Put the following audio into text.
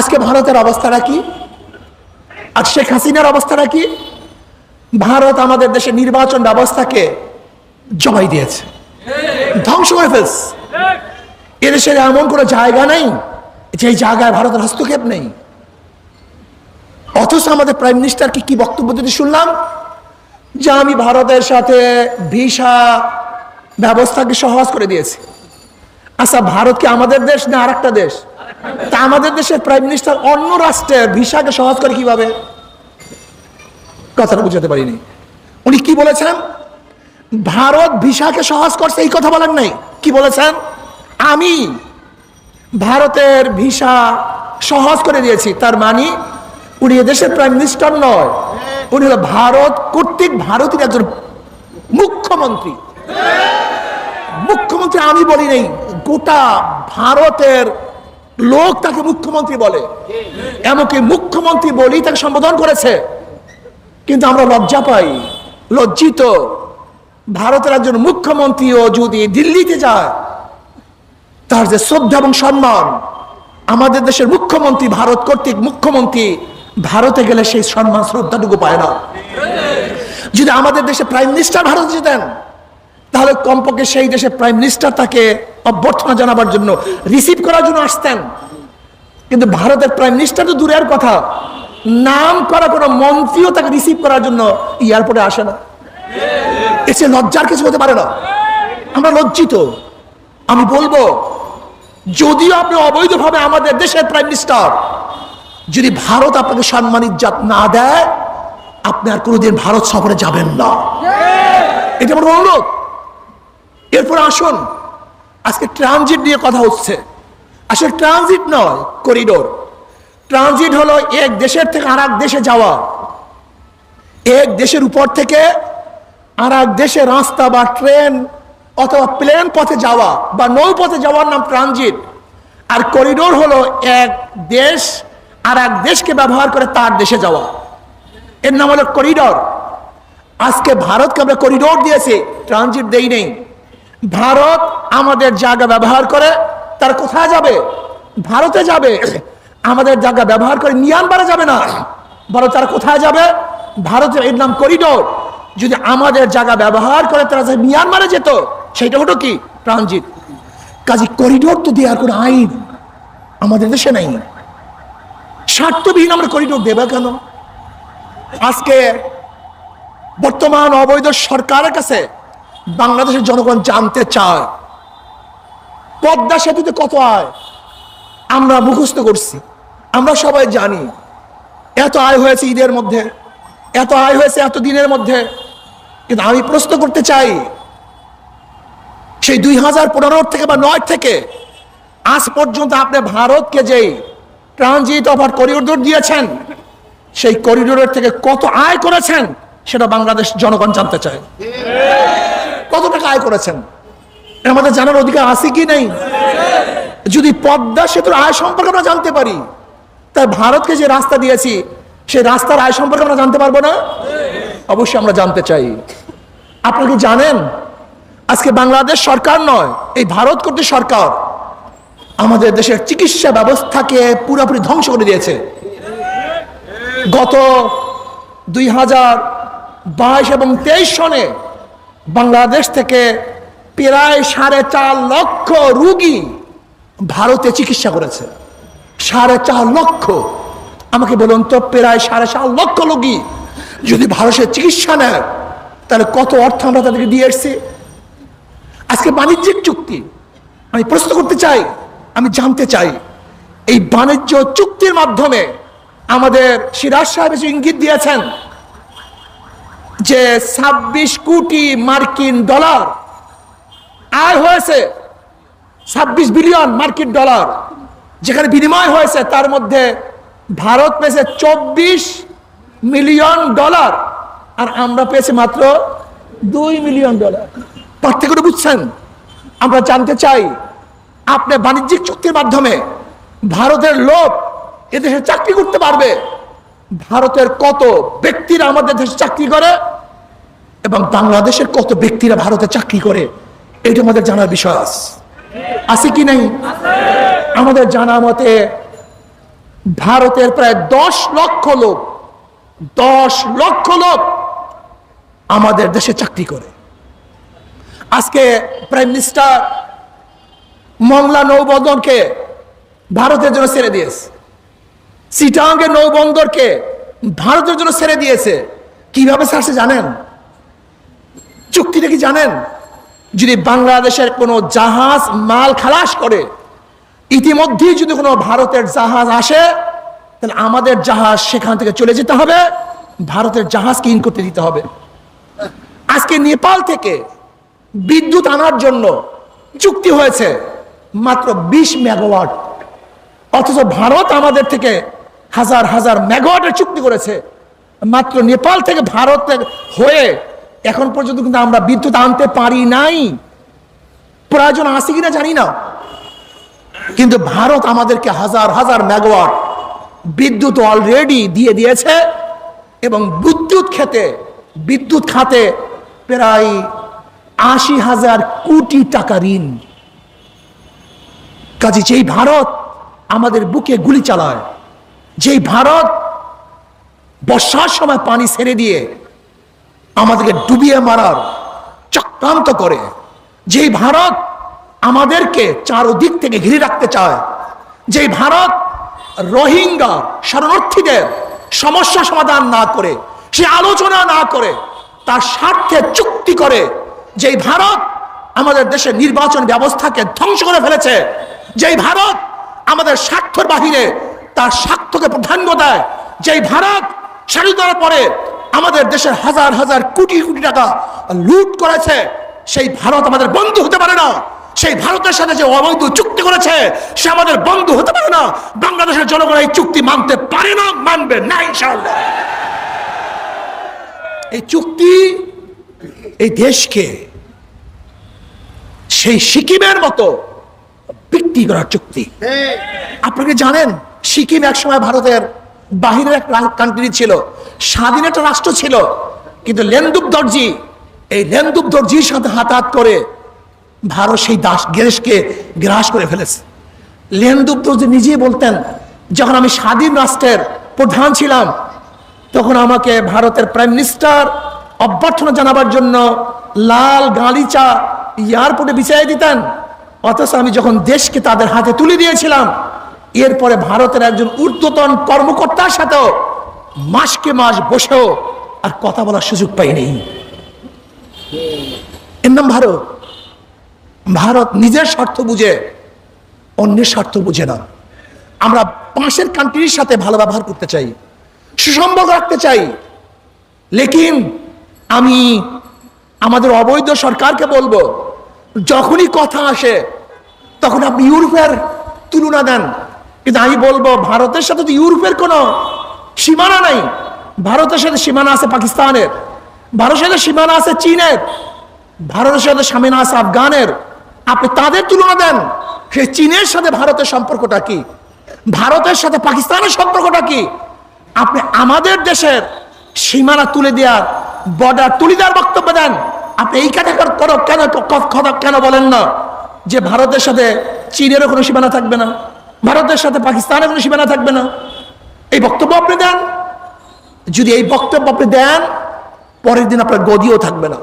আজকে ভারতের অবস্থাটা কি? আজ শেখ হাসিনার অবস্থাটা কি? ভারত আমাদের দেশের নির্বাচন ব্যবস্থাকে জবাই দিয়েছে, ধ্বংস করে ফেলছে। এদেশের এমন কোনো জায়গা নেই যে জায়গায় ভারতের হস্তক্ষেপ নেই। অথচ আমাদের প্রাইম মিনিস্টারকে কি বক্তব্য দিতে শুনলাম যে আমি ভারতের সাথে ভিসা ব্যবস্থাকে সহজ করে দিয়েছি। আচ্ছা, ভারত কি আমাদের দেশ না আর একটা দেশ? তা আমাদের দেশের প্রাইম মিনিস্টার অন্য রাষ্ট্রের ভিসাকে সহজ করে কিভাবে? কথাটা বুঝাতে পারিনি। উনি কি বলেছেন? ভারত ভিসাকে সহজ করছে এই কথা বলেন নাই। কি বলেছেন? আমি ভারতের ভিসা সহজ করে দিয়েছি। তার মানে উনি এদেশের প্রাইম মিনিস্টার নয়, উনি হলো ভারত কর্তৃক ভারতের একজন মুখ্যমন্ত্রী। মুখ্যমন্ত্রী আমি বলি নেই, গোটা ভারতের লোক তাকে মুখ্যমন্ত্রী বলে, এমনকি মুখ্যমন্ত্রী বলেই তাকে সম্বোধন করেছে। কিন্তু আমরা লজ্জা পাই, লজ্জিত। ভারতের একজন মুখ্যমন্ত্রীও যদি দিল্লিতে যায়, তার যে শ্রদ্ধা এবং সম্মান, আমাদের দেশের মুখ্যমন্ত্রী ভারত কর্তৃক মুখ্যমন্ত্রী ভারতে গেলে সেই সম্মান শ্রদ্ধাটুকু পায় না। যদি আমাদের দেশে প্রাইম মিনিস্টার ভারতে যেতেন, তাহলে কমপক্ষে সেই দেশের প্রাইম মিনিস্টার তাকে অভ্যর্থনা জানাবার জন্য, রিসিভ করার জন্য আসতেন। কিন্তু ভারতের প্রাইম মিনিস্টার তো দূরের কথা, নাম করা কোনো মন্ত্রীও তাকে রিসিভ করার জন্য এয়ারপোর্টে আসে না। এসে লজ্জার কিছু হতে পারে না। আমরা লজ্জিত। আমি বলবো, যদিও আপনি অবৈধভাবে আমাদের দেশের প্রাইম মিনিস্টার, যদি ভারত আপনাকে সম্মান ইজ্জত না দেয়, আপনি আর কোনোদিন ভারত সফরে যাবেন না। এটা আমার অনুরোধ। এরপর আসুন, আজকে ট্রানজিট নিয়ে কথা হচ্ছে। আসলে ট্রানজিট নয়, করিডোর। ট্রানজিট হলো এক দেশের থেকে আর এক দেশে যাওয়া, এক দেশের উপর থেকে আর এক দেশে রাস্তা বা ট্রেন অথবা প্লেন পথে যাওয়া বা নৌপথে যাওয়ার নাম ট্রানজিট। আর করিডোর হলো এক দেশ আর এক দেশকে ব্যবহার করে তার দেশে যাওয়া, এর নাম হলো করিডোর। আজকে ভারতকে আমরা করিডোর দিয়েছি, ট্রানজিট দেই নেই। ভারত আমাদের জায়গা ব্যবহার করে তার কোথায় যাবে? ভারতে যাবে। আমাদের জায়গা ব্যবহার করে মিয়ানমারে যাবে না, বরং তারা কোথায় যাবে? ভারতের, এর নাম করিডোর। যদি আমাদের জায়গা ব্যবহার করে তারা মিয়ানমারে যেত, সেটা হতো কি? ট্রানজিট। কাজে করিডোর তো দেওয়ার কোনো আইন আমাদের দেশে নাই। স্বার্থবিহীন আমরা করিডোর দেবে কেন? আজকে বর্তমান অবৈধ সরকারের কাছে বাংলাদেশের জনগণ জানতে চায়, পদ্মা সেতুতে কত আয় আমরা মুখস্থ করছি, আমরা সবাই জানি। এত আয় হয়েছে ঈদের মধ্যে, এত আয় হয়েছে এত দিনের মধ্যে। কিন্তু আমি প্রশ্ন করতে চাই, সেই 2015 থেকে বা 9 থেকে আজ পর্যন্ত আপনি ভারতকে যেই ট্রানজিট অফার করিডোর দিয়েছেন, সেই করিডোরের থেকে কত আয় করেছেন সেটা বাংলাদেশ জনগণ জানতে চায়। কত টাকা আয় করেছেন আমাদের জানার অধিকার আছে কি নেই? যদি পদ্মা সেতুর আয় সম্পর্কে আমরা জানতে পারি, তাই ভারতকে যে রাস্তা দিয়েছি সেই রাস্তার আয় সম্পর্কে আমরা জানতে পারবো না? অবশ্যই আমরা জানতে চাই। আপনারা কি জানেন, আজকে বাংলাদেশ সরকার নয়, এই ভারত কর্তৃক সরকার আমাদের দেশের চিকিৎসা ব্যবস্থাকে পুরোপুরি ধ্বংস করে দিয়েছে। গত 2022 এবং 23 সনে বাংলাদেশ থেকে প্রায় 4.5 লক্ষ রোগী ভারতে চিকিৎসা করেছে। 4.5 লক্ষ। আমাকে বলুন তো, প্রায় 4.5 লক্ষ রোগী যদি ভারতের চিকিৎসা নেয়, তাহলে কত অর্থ আমরা তাদেরকে দিয়ে এসছি। আজকে বাণিজ্যিক চুক্তি, আমি প্রশ্ন করতে চাই, আমি জানতে চাই, এই বাণিজ্য চুক্তির মাধ্যমে আমাদের সিরাজ সাহেব ইঙ্গিত দিয়েছেন যে 26 কোটি মার্কিন ডলার আয় হয়েছে, 26 বিলিয়ন মার্কিন ডলার যেখানে বিনিময় হয়েছে, তার মধ্যে ভারত পেয়েছে 24 মিলিয়ন ডলার আর আমরা পেয়েছি মাত্র 2 মিলিয়ন ডলার। পার্থক্য বুঝছেন? আমরা জানতে চাই, আপনি বাণিজ্যিক চুক্তির মাধ্যমে ভারতের লোক এদেশে চাকরি করতে পারবে, ভারতের কত ব্যক্তিরা আমাদের দেশে চাকরি করে এবং বাংলাদেশের কত ব্যক্তিরা ভারতে চাকরি করে, এটা আমাদের জানার বিষয় আছে কি নাই? আমাদের জানা মতে ভারতের প্রায় 10 লক্ষ লোক 10 লক্ষ লোক আমাদের দেশে চাকরি করে। আজকে প্রাইম মিনিস্টার মংলা নৌবন্দরকে ভারতের জন্য ছেড়ে দিয়েছে, চিটাগাংয়ের নৌবন্দরকে ভারতের জন্য ছেড়ে দিয়েছে। কিভাবে ছাড়ছে জানেন? চুক্তিটা কি জানেন? যদি বাংলাদেশের কোনো জাহাজ মাল খালাস করে, ইতিমধ্যেই যদি কোনো ভারতের জাহাজ আসে, তাহলে আমাদের জাহাজ সেখান থেকে চলে যেতে হবে, ভারতের জাহাজকে ইন করতে দিতে হবে। আজকে নেপাল থেকে বিদ্যুৎ আনার জন্য চুক্তি হয়েছে মাত্র 20 মেগাওয়াট, অথচ ভারত আমাদের থেকে হাজার হাজার মেগাওয়াটের চুক্তি করেছে। মাত্র নেপাল থেকে ভারত হয়ে এখন পর্যন্ত কিন্তু আমরা বিদ্যুৎ আনতে পারি নাই। প্রয়োজন আছে কিনা জানি না, কিন্তু ভারত আমাদেরকে হাজার হাজার মেগাওয়াট বিদ্যুৎ অলরেডি দিয়ে দিয়েছে এবং বিদ্যুৎ খাতে প্রায় 80,000 কোটি টাকা ঋণ। কাজে যেই ভারত আমাদের বুকে গুলি চালায়, যেই ভারত বর্ষার সময় পানি ছেড়ে দিয়ে আমাদেরকে ডুবিয়ে মারার চক্রান্ত করে, যেই ভারত আমাদেরকে চারদিক থেকে ঘিরে রাখতে চায়, যেই ভারত রোহিঙ্গা শরণার্থীদের সমস্যা সমাধান না করে, সে আলোচনা না করে, তার স্বার্থে চুক্তি করে, যেই ভারত আমাদের দেশের নির্বাচন ব্যবস্থাকে ধ্বংস করে ফেলেছে, যেই ভারত আমাদের স্বার্থের বাহিরে তার স্বার্থকে প্রাধান্য দেয়, যেই ভারত স্বাধীনতার পরে আমাদের দেশের হাজার হাজার কোটি কোটি টাকা লুট করেছে, সেই ভারত আমাদের বন্ধু হতে পারে না। সেই ভারতের সাথে যে অবৈধ চুক্তি করেছে, সে আমাদের বন্ধু হতে পারে না। বাংলাদেশের জনগণ এই চুক্তি মানতে পারে না, মানবে না ইনশাআল্লাহ। এই চুক্তি এই দেশকে সেই সিকিমের মতো বিক্রি করার চুক্তি। আপনাকে জানেন, সিকিম একসময় ভারতের বাহিরের এক কান্ট্রি ছিল, স্বাধীন একটা রাষ্ট্র ছিল, কিন্তু লেনদুপ দর্জির সাথে হাতাহাত করে ভারত সেই দেশকে গ্রাস করে ফেলেছে। লেনদুপ দর্জি নিজেই বলতেন, যখন আমি স্বাধীন রাষ্ট্রের প্রধান ছিলাম, তখন আমাকে ভারতের প্রাইম মিনিস্টার অভ্যর্থনা জানাবার জন্য লাল গালিচা এয়ারপোর্টে বিছিয়ে দিতেন, অথচ আমি যখন দেশকে তাদের হাতে তুলে দিয়েছিলাম, এরপরে ভারতের একজন ঊর্ধ্বতন কর্মকর্তার সাথেও মাসকে মাস বসেও আর কথা বলার সুযোগ পাইনি। এর নাম ভারত। ভারত নিজের স্বার্থ বুঝে, অন্যের স্বার্থ বুঝে না। আমরা পাশের কান্ট্রির সাথে ভালো ব্যবহার করতে চাই, সুসম্পর্ক রাখতে চাই, লেকিন আমি আমাদের অবৈধ সরকারকে বলবো, যখনই কথা আসে তখন আপনি ইউরোপের তুলনা দেন, কিন্তু আমি বলবো ভারতের সাথে তো ইউরোপের কোনো সীমানা নাই। ভারতের সাথে সীমানা আছে পাকিস্তানের, ভারতের সাথে সীমানা আছে চীনের, ভারতের সাথে সীমানা আছে আফগানের। আপনি তাদের তুলনা দেন, সেই চীনের সাথে ভারতের সম্পর্কটা কি, ভারতের সাথে পাকিস্তানের সম্পর্কটা কি? আপনি আমাদের দেশের সীমানা তুলে দেওয়ার, বর্ডার তুলে দেওয়ার বক্তব্য দেন। আপনি এই কথা কেন বলেন না যে ভারতের সাথে চীনেরও কোনো সীমানা থাকবে না, ভারতের সাথে পাকিস্তানের কোনো সীমানা থাকবে না? এই বক্তব্য আপনি দেন। যদি এই বক্তব্য আপনি দেন, পরের দিন আপনার গদিও থাকবে না।